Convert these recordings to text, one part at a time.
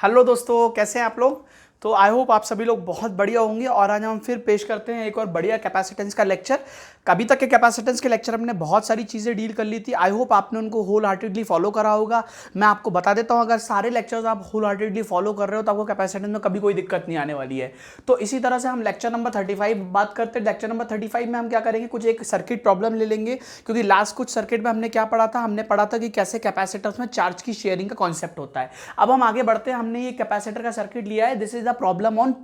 Hello दोस्तों, कैसे हैं आप लोग। तो आई होप आप सभी लोग बहुत बढ़िया होंगे। और आज हम फिर पेश करते हैं एक और बढ़िया कैपेसिटेंस का लेक्चर। कभी तक के कैपेसिटेंस के लेक्चर हमने बहुत सारी चीज़ें डील कर ली थी। आई होप आपने उनको होल हार्टेडली फॉलो करा होगा। मैं आपको बता देता हूं, अगर सारे लेक्चर्स आप होल हार्टेडली फॉलो कर रहे हो तो आपको कैपेसिटेंस में कभी कोई दिक्कत नहीं आने वाली है। तो इसी तरह से हम लेक्चर नंबर 35 बात करते हैं। लेक्चर नंबर 35 में हम क्या करेंगे, कुछ एक सर्किट प्रॉब्लम ले लेंगे, क्योंकि लास्ट कुछ सर्किट में हमने क्या पढ़ा था, हमने पढ़ा था कि कैसे कैपेसिटर्स में चार्ज की शेयरिंग का कॉन्सेप्ट होता है। अब हम आगे बढ़ते हैं। हमने ये कैपेसिटर का सर्किट लिया है। This is the problem on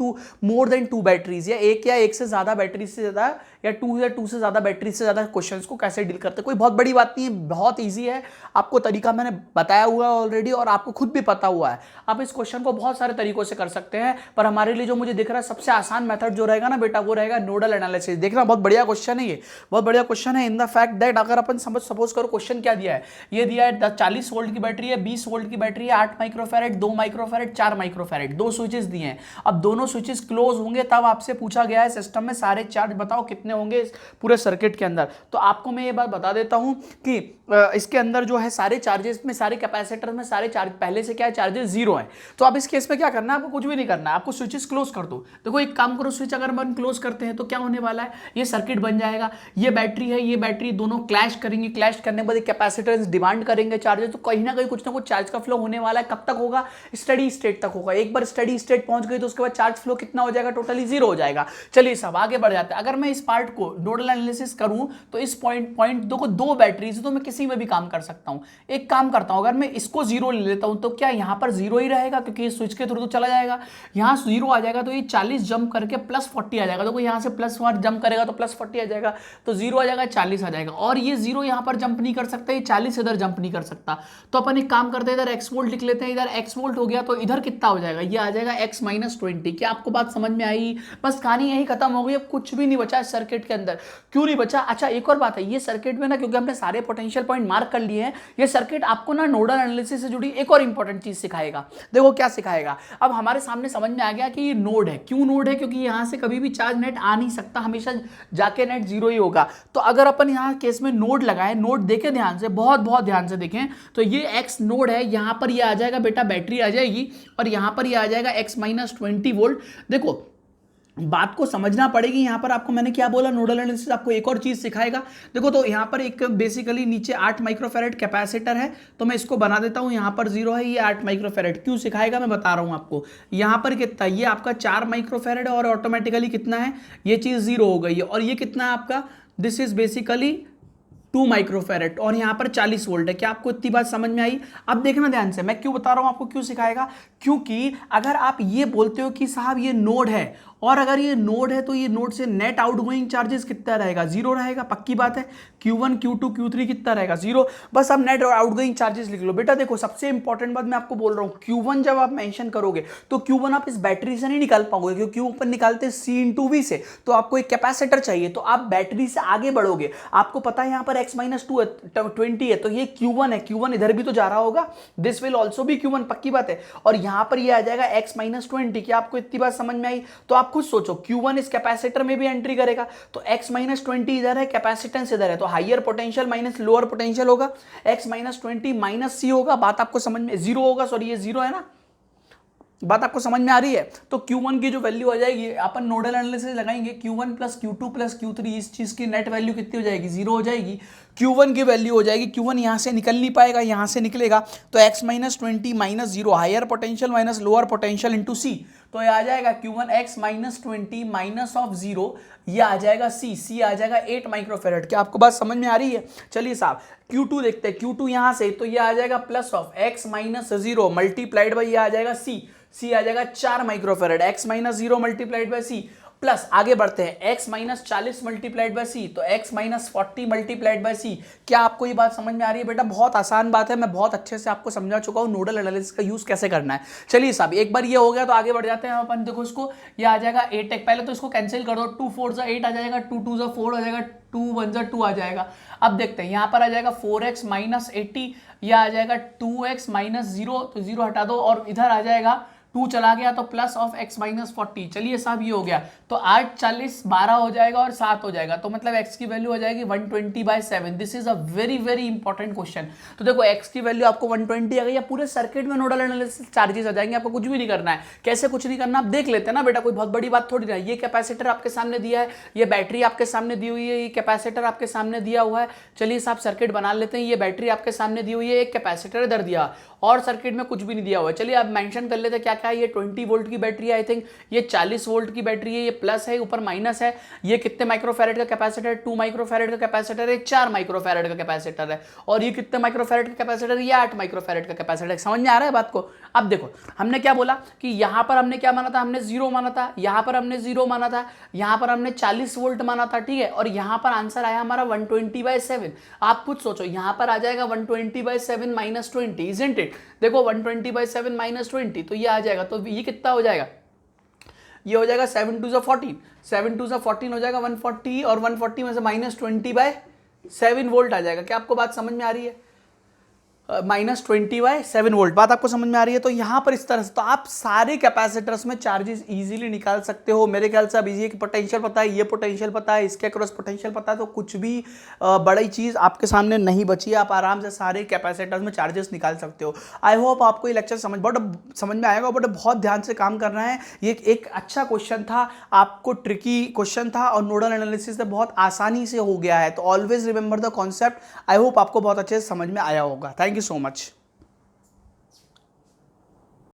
more than two batteries, या एक से ज्यादा बैटरी से ज्यादा, या टू से ज्यादा बैटरी से ज्यादा क्वेश्चंस को कैसे डील करते हैं। कोई बहुत बड़ी बात नहीं है, बहुत इजी है। आपको तरीका मैंने बताया हुआ है ऑलरेडी और आपको खुद भी पता हुआ है। आप इस क्वेश्चन को बहुत सारे तरीकों से कर सकते हैं, पर हमारे लिए जो मुझे दिख रहा है सबसे आसान मेथड जो रहेगा ना बेटा, वो रहेगा नोडल एनालिसिस। देखना, बहुत बढ़िया क्वेश्चन है, ये बहुत बढ़िया क्वेश्चन है। इन द फैक्ट दैट अगर अपन सपोज करो क्वेश्चन क्या दिया है, ये दिया है 40 वोल्ट की बैटरी है, 20 वोल्ट की बैटरी है, 8 माइक्रोफैरेड, 2 माइक्रोफैरेड, 4 माइक्रोफैरेड, दो स्विचेस दिए हैं। अब दोनों स्विचेस क्लोज होंगे तब आपसे पूछा गया है सिस्टम में सारे चार्ज बताओ कितने होंगे इस पूरे सर्किट के अंदर। तो आपको मैं ये बात बता देता हूं कि इसके अंदर जो है सारे चार्जेस में, सारे कैपेसिटर में सारे चार्ज पहले से क्या है, चार्जेस जीरो है। तो अब इस केस में क्या करना है, आपको कुछ भी नहीं करना है, आपको स्विचेस क्लोज कर दो। देखो एक काम करो, स्विच अगर अपन क्लोज करते हैं तो क्या होने वाला है, ये सर्किट बन जाएगा। ये बैटरी है, ये बैटरी दोनों क्लैश करेंगे, क्लैश करने के बाद कैपेसिटर्स डिमांड करेंगे चार्जेस, तो कहीं ना कहीं कुछ ना कुछ चार्ज का फ्लो होने वाला है। कब तक होगा, स्टडी स्टेट तक होगा। एक बार स्टडी स्टेट पहुंच गई तो उसके बाद चार्ज फ्लो कितना हो जाएगा, टोटली जीरो हो जाएगा। चलिए सब आगे बढ़ जाते हैं। अगर मैं इस पार्ट को नोडल एनालिसिस करूं तो इस पॉइंट दो बैटरीज, तो मैं किसी में भी काम कर सकता हूं। एक काम करता हूं, अगर मैं इसको जीरो ले लेता हूं तो क्या यहां पर जीरो ही रहेगा, क्योंकि ये स्विच के थ्रू तो चला जाएगा। यहां जीरो आ जाएगा तो ये 40 जंप करके प्लस 40 आ जाएगा। तो यहां से प्लस 1 जंप करेगा तो प्लस 40 आ जाएगा, तो जीरो आ जाएगा, 40 आ जाएगा। और ये जीरो यहां पर जंप नहीं कर सकता, ये 40 इधर जंप नहीं कर सकता। तो अपन एक काम करते हैं, इधर एक्स वोल्ट लिख लेते हैं। इधर एक्स वोल्ट हो गया तो इधर कितना हो जाएगा, ये आ जाएगा x माइनस 20। क्या आपको बात समझ में आई? बस कहानी यही खत्म हो गई। अब कुछ भी नहीं बचा इस सर्किट के अंदर। क्यों नहीं बचा? अच्छा एक और बात है, ये सर्किट में ना, क्योंकि हमने सारे पोटेंशियल पॉइंट मार्क कर लिए हैं, ये सर्किट आपको ना नोडल एनालिसिस से जुड़ी एक और इंपॉर्टेंट चीज सिखाएगा। देखो क्या सिखाएगा। अब हमारे सामने समझ में आ गया कि ये नोड है। क्यों नोड है? क्योंकि यहां से कभी भी चार्ज नेट आ नहीं सकता, हमेशा जाके नेट जीरो ही होगा। तो अगर अपन यहां केस में नोड लगाए, नोड देखें ध्यान से, बहुत बहुत ध्यान से देखें, तो ये एक्स नोड है। यहां पर ये आ जाएगा बेटा, बैटरी आ जाएगी, और यहां पर ये आ जाएगा x माइनस 20 वोल्ट। देखो बात को समझना पड़ेगी। यहां पर आपको मैंने क्या बोला, नोडल एनालिसिस आपको एक और चीज सिखाएगा। देखो तो यहां पर एक बेसिकली नीचे 8 माइक्रोफैरेड कैपेसिटर है, तो मैं इसको बना देता हूं। यहां पर जीरो है, ये 8 माइक्रोफैरेड। क्यों सिखाएगा मैं बता रहा हूं आपको। यहां पर कितना, ये आपका 4 माइक्रोफैरेड और ऑटोमेटिकली कितना है, ये चीज जीरो हो गई है। और ये कितना है आपका, दिस इज बेसिकली 2 माइक्रोफैरेड, और यहां पर 40 वोल्ट है। क्या आपको इतनी बात समझ में आई? अब देखना ध्यान से, मैं क्यों बता रहा हूं आपको, क्यों सिखाएगा। क्योंकि अगर आप ये बोलते हो कि साहब ये नोड है, और अगर ये नोड है तो ये नोड से नेट आउटगोइंग चार्जेस कितना रहेगा, जीरो रहेगा, पक्की बात है। Q1 Q2 Q3 कितना रहेगा, जीरो। बस अब नेट आउटगोइंग चार्जेस लिख लो बेटा। देखो सबसे इंपॉर्टेंट बात मैं आपको बोल रहा हूं, Q1 जब आप मेंशन करोगे तो Q1 आप इस बैटरी से नहीं निकाल पाओगे, क्योंकि ऊपर निकालते हैं C/V से। तो आपको एक कैपेसिटर चाहिए, तो आप बैटरी से आगे बढ़ोगे। आपको पता है यहां पर x माइनस 20 है, तो ये Q1 है। Q1 इधर भी तो जा रहा होगा, दिस विल ऑल्सो भी Q1, पक्की बात है। और यहां पर ये आ जाएगा x माइनस 20। क्या आपको इतनी बात समझ में आई? तो आप खुद सोचो, Q1 इस कैपेसिटर में भी एंट्री करेगा, तो x माइनस 20 इधर है, कैपेसिटेंस इधर है, तो higher potential minus lower potential होगा, x माइनस 20 माइनस सी होगा। बात आपको समझ में, जीरो होगा, सॉरी ये जीरो है ना, बात आपको समझ में आ रही है। तो Q1 की जो वैल्यू आ जाएगी, अपन नोडल एनालिसिस लगाएंगे, Q1 plus Q2 plus Q3, इस चीज की नेट वैल्यू कितनी हो जाएगी, जीरो हो जाएगी। Q1 की वैल्यू हो जाएगी, Q1 यहां से निकल नहीं पाएगा, यहां से निकलेगा, तो x minus 20 minus zero, higher potential minus lower potential into C, तो ये आ जाएगा Q1 x minus 20 minus of zero, ये आ जाएगा सी आ जाएगा 8 माइक्रोफैरेड। क्या आपको बात समझ में आ रही है? चलिए साहब Q2 देखते हैं। Q2 यहां से, तो ये आ जाएगा plus of x minus zero multiplied by, ये आ जाएगा सी आ जाएगा 4 microfarad, x minus zero multiplied by C, plus आगे बढ़ते हैं x minus 40 multiplied by C, तो x minus 40 multiplied by C. क्या आपको ये बात समझ में आ रही है बेटा? बहुत आसान बात है, मैं बहुत अच्छे से आपको समझा चुका हूं नोडल एनालिसिस का यूज कैसे करना है। चलिए साहब एक बार ये हो गया तो आगे बढ़ जाते हैं अपन। देखो इसको, ये आ जाएगा 8 पहले तो इसको कैंसिल कर दो, 2 4 जा 8 आ जाएगा, 2 2 जा 4 आ जाएगा, 2 1 जा 2 आ जाएगा। अब देखते हैं, यहां पर आ जाएगा 4x माइनस 80, यह आ जाएगा 2x माइनस जीरो, तो जीरो हटा दो, और इधर आ जाएगा 2 चला गया तो प्लस ऑफ x माइनस 40, चलिए साहब ये हो गया, तो 8 40 12 हो जाएगा और 7 हो जाएगा, तो मतलब x की वैल्यू हो जाएगी 120/7। This is a very very important question. तो देखो x की वैल्यू आपको 120 आ गई, या पूरे सर्किट में नोडल एनालिसिस चार्जेस आ जाएंगे, आपको कुछ भी नहीं करना है। कैसे कुछ नहीं करना, आप देख लेते हैं ना बेटा, कोई बहुत बड़ी बात थोड़ी ना है। ये कैपेसिटर आपके सामने दिया है, ये बैटरी आपके सामने दी हुई है, ये कैपेसिटर आपके सामने दिया हुआ है, चलिए साहब सर्किट बना लेते हैं। ये बैटरी आपके सामने दी हुई है, एक कैपेसिटर इधर दिया, और सर्किट में कुछ भी नहीं दिया हुआ है। चलिए आप मेंशन कर लेते हैं क्या क्या है। ये 20 वोल्ट की बैटरी है आई थिंक, ये 40 वोल्ट की बैटरी है, ये प्लस है ऊपर माइनस है, ये कितने माइक्रोफैरेड का कैपेसिटर है, 2 माइक्रोफैरेड का कैपेसिटर है, 4 माइक्रोफैरेड का कैपेसिटर है, और ये कितने माइक्रोफैरेड का कैपेसिटर है, ये 8 माइक्रोफैरेड का कैपेसिटर है। समझ में आ रहा है बात को। अब देखो हमने क्या बोला कि यहां पर हमने क्या माना था, हमने 0 माना था, यहां पर हमने 0 माना था, यहां पर हमने 40 वोल्ट माना था, ठीक है, और यहां पर आंसर आया हमारा 120/7। आप खुद सोचो, यहां पर आ जाएगा 120/7 माइनस 20, इजंट इट। देखो 120/7 माइनस 20, तो ये आ जाएगा, तो ये कितना हो जाएगा, ये हो जाएगा 7 2 14, 7 2 14 हो जाएगा 140, और 140 में से माइनस 20/7 वोल्ट आ जाएगा। क्या आपको बात समझ में आ रही है? -20/7 वोल्ट, बात आपको समझ में आ रही है। तो यहां पर इस तरह से तो आप सारे कैपेसिटर्स में चार्जेस इजीली निकाल सकते हो। मेरे ख्याल से अब ये पोटेंशियल पता है, ये पोटेंशियल पता है, इसके अक्रॉस पोटेंशियल पता है, तो कुछ भी बड़ी चीज आपके सामने नहीं बची है। आप आराम से सारे कैपेसिटर्स में चार्जेस निकाल सकते हो। आई होप आपको ये लेक्चर समझ में आएगा, बट बहुत ध्यान से काम करना है। ये एक अच्छा क्वेश्चन था, आपको ट्रिकी क्वेश्चन था, और नोडल एनालिसिस से बहुत आसानी से हो गया है। तो always remember the concept. I hope आपको बहुत अच्छे से समझ में आया होगा। Thank you so much.